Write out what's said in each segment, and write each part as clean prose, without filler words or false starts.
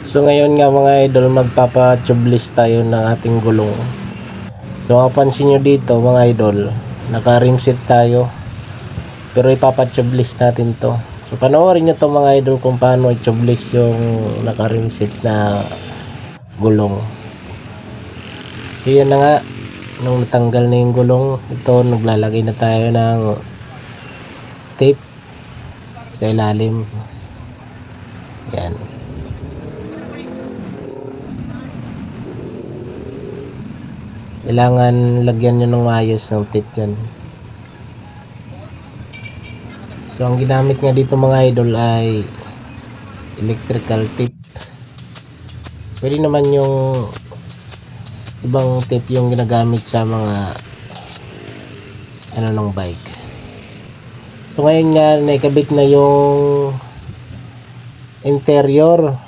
So ngayon nga mga idol, magpapa-tubeless tayo ng ating gulong. So mapansin nyo dito mga idol, naka-rim set tayo, pero ipapa-tubeless natin to. So panoorin nyo to mga idol kung paano i-tubeless yung naka-rim set na gulong. So yan na nga, nung natanggal na yung gulong, ito naglalagay na tayo ng tape sa ilalim. Yan. Kailangan lagyan nyo ng maayos ng tape yan. So ang ginamit nga dito mga idol ay electrical tape. Pwede naman yung ibang tape yung ginagamit sa mga ng bike. So ngayon nga naikabit na yung interior.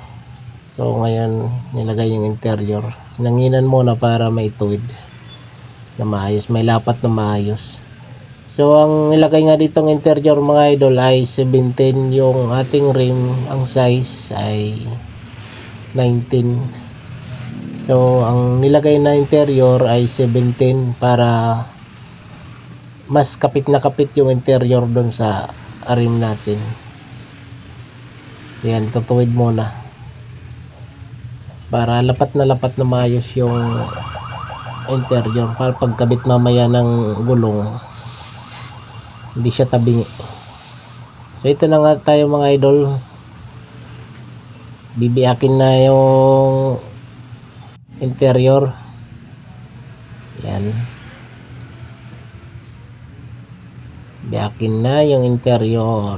So ngayon nilagay yung interior. Hinanginan muna para maituwid na maayos, may lapat na maayos. So ang nilagay nga dito ng interior mga idol ay 17 yung ating rim, ang size ay 19. So ang nilagay na interior ay 17 para mas kapit na kapit yung interior doon sa rim natin. Yan, tutuwid muna para lapat na maayos yung interior, para pagkabit mamaya ng gulong hindi siya tabingi. So ito na nga tayo mga idol, bibiyakin na yung interior. Yan, biyakin na yung interior.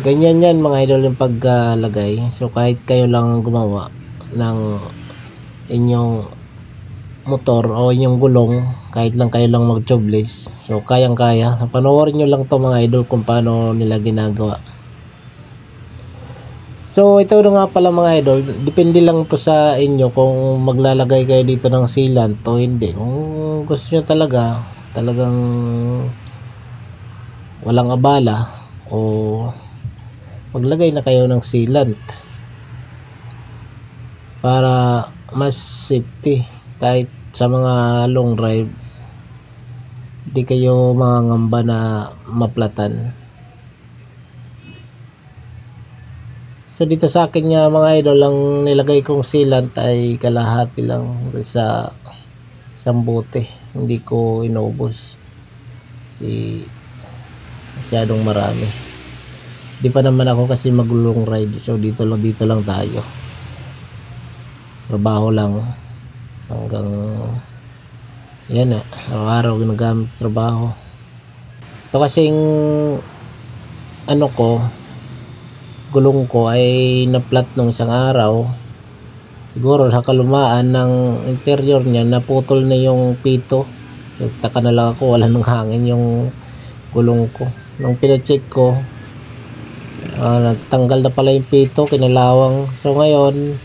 Ganyan yan mga idol yung pagkalagay. So kahit kayo lang gumawa ng inyong motor o inyong gulong, kahit lang kayo lang mag-tubeless, so kayang kaya. Panoorin nyo lang to mga idol kung paano nila ginagawa. So ito na nga pala mga idol, depende lang to sa inyo kung maglalagay kayo dito ng sealant o hindi. Kung gusto nyo talagang walang abala, o maglagay na kayo ng sealant para mas safety. Kahit sa mga long drive, di kayo mangangamba na maplatan. So dito sa akin nga mga idol, ang nilagay kong sealant ay kalahati lang sa isang bote. Hindi ko inubos kasi masyadong marami. Di pa naman ako kasi mag-long ride, so dito lang tayo, trabaho lang hanggang yan na, araw-araw ginagamit trabaho. Ito kasing gulong ko ay na-flat nung isang araw, siguro sa kalumaan ng interior niya naputol na yung pito. So, taka na lang ako, wala nang hangin yung gulong ko. Nung pina-check ko, natanggal na pala yung pito, kinalawang. So ngayon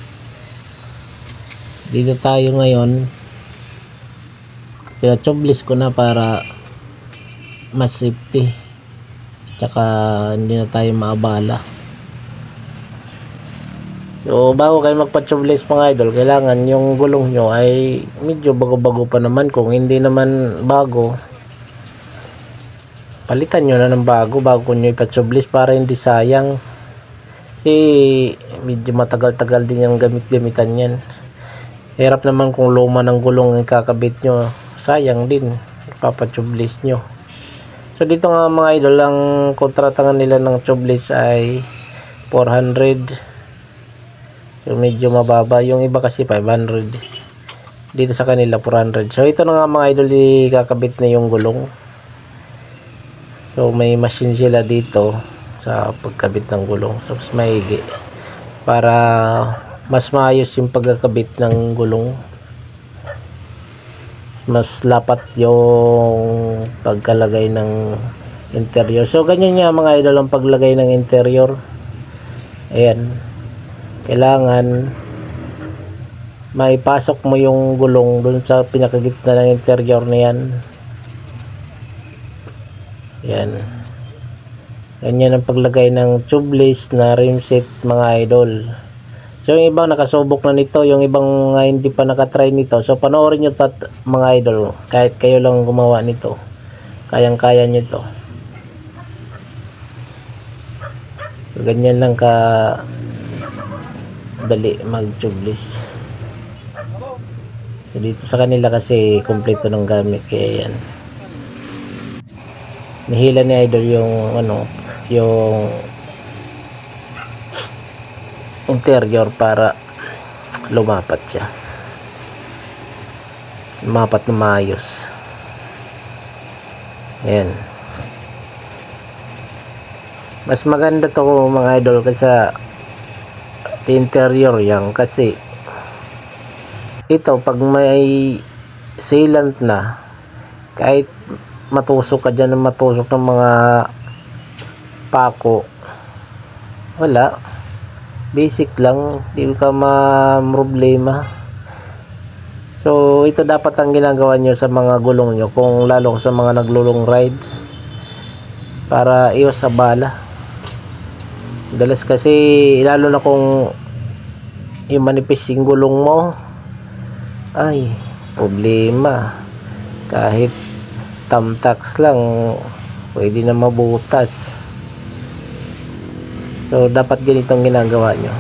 dito tayo ngayon, pina-tubeless ko na para mas safety, tsaka hindi na tayo maabala. So bago kayo magpa-tubeless mga idol, kailangan yung gulong nyo ay medyo bago-bago pa naman. Kung hindi naman bago, palitan nyo na ng bago nyo ipa-tubeless para hindi sayang. Kasi medyo matagal-tagal din yung gamit-gamitan yan. Hirap naman kung luma ng gulong ang kakabit nyo, sayang din, ipapa-tubeless nyo. So dito nga mga idol, ang kontrata nila ng tubeless ay 400. So medyo mababa, yung iba kasi 500. Dito sa kanila 400. So ito na nga mga idol, kakabit na yung gulong. So may machine sila dito sa pagkabit ng gulong, so mas maigi para mas maayos yung pagkakabit ng gulong, mas lapat yung pagkalagay ng interior. So ganyan nga mga idol ang paglagay ng interior. Ayan, kailangan maipasok mo yung gulong dun sa pinakagitna ng interior na yan. Yan, ganyan ang paglagay ng tubeless na rim set mga idol. So yung ibang nakasubok na nito, yung ibang hindi pa nakatry nito. So panoorin nyo mga idol, kahit kayo lang gumawa nito, kayang-kaya nyo to. So, ganyan lang ka dali mag tubeless. So dito sa kanila kasi kumpleto ng gamit, kaya yan. Nihila ni idol yung yung interior para lumapat siya, lumapat na maayos. Ayan, mas maganda to mga idol kasi interior yan, kasi ito pag may sealant na, kahit matusok ka dyan ng matusok ng mga pako, wala, basic lang, di ka ma-problema. So ito dapat ang ginagawa nyo sa mga gulong nyo, kung lalo sa mga naglulong ride, para iwas sa bala. Dalas kasi lalo na kung yung manipis yung gulong mo, ay problema, kahit tamtax lang pwede na mabutas. So dapat ganitong ginagawa nyo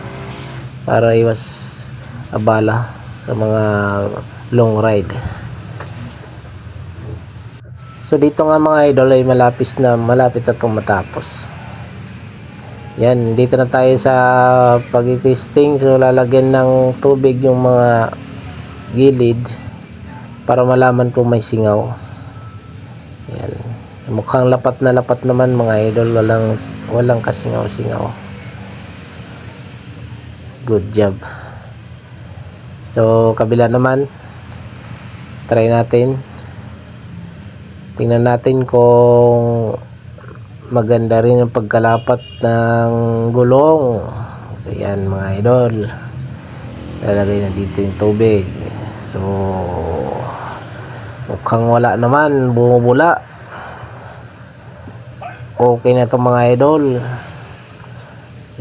para iwas abala sa mga long ride. So dito nga mga idol ay malapit na itong matapos. Yan, dito na tayo sa pag-testing. So lalagyan ng tubig yung mga gilid para malaman kung may singaw. Yan, mukhang lapat na lapat naman mga idol, walang kasingaw-singaw. Good job. So kabila naman, try natin, tingnan natin kung maganda rin ang pagkalapat ng gulong. So yan mga idol, lalagay na dito yung tubig. So mukhang wala naman, bumubula. Okay na itong mga idol.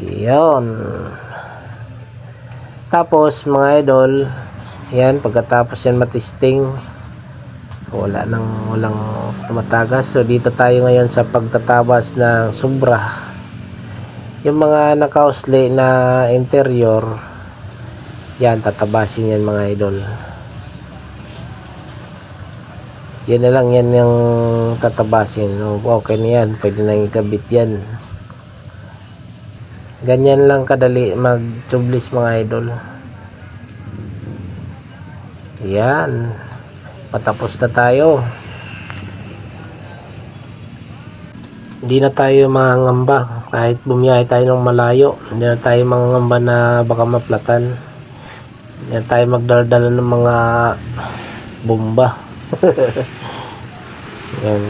Yan. Tapos mga idol, yan, pagkatapos yan matesting, walang tumatagas. So dito tayo ngayon sa pagtatabas ng sobra. Yung mga nakausli na interior, yan, tatabasin yan mga idol. Yan na lang, yan yung tatabasin. Okay na yan, pwede na ikabit yan. Ganyan lang kadali mag tubeless mga idol. Yan, patapos na tayo. Hindi na tayo mangangamba kahit bumiyahe tayo ng malayo. Hindi na tayo mangangamba na baka maplatan. Hindi na tayo magdaldala ng mga bomba. Yan,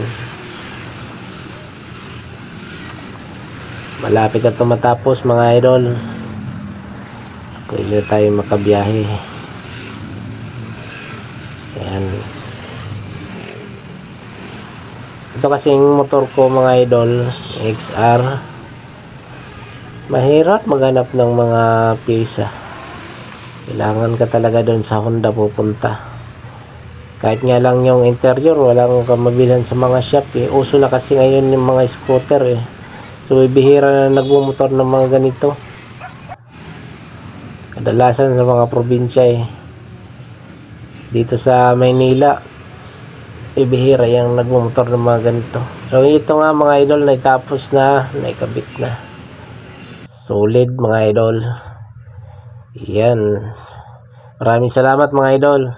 malapit na ito matapos mga idol. Pwede na tayo makabiyahe. Yan, ito kasing motor ko mga idol, XR, mahirap maghanap ng mga pyesa. Kailangan ka talaga doon sa Honda pupunta. Kahit nga lang yung interior, walang kamabilan sa mga shop eh. Uso na kasi ngayon yung mga scooter eh. So bihira na nagmumotor ng mga ganito. Kadalasan sa mga probinsya eh. Dito sa Maynila, bihira yung nagmumotor ng mga ganito. So ito nga mga idol, naitapos na, naikabit na. Solid mga idol. Yan. Maraming salamat mga idol.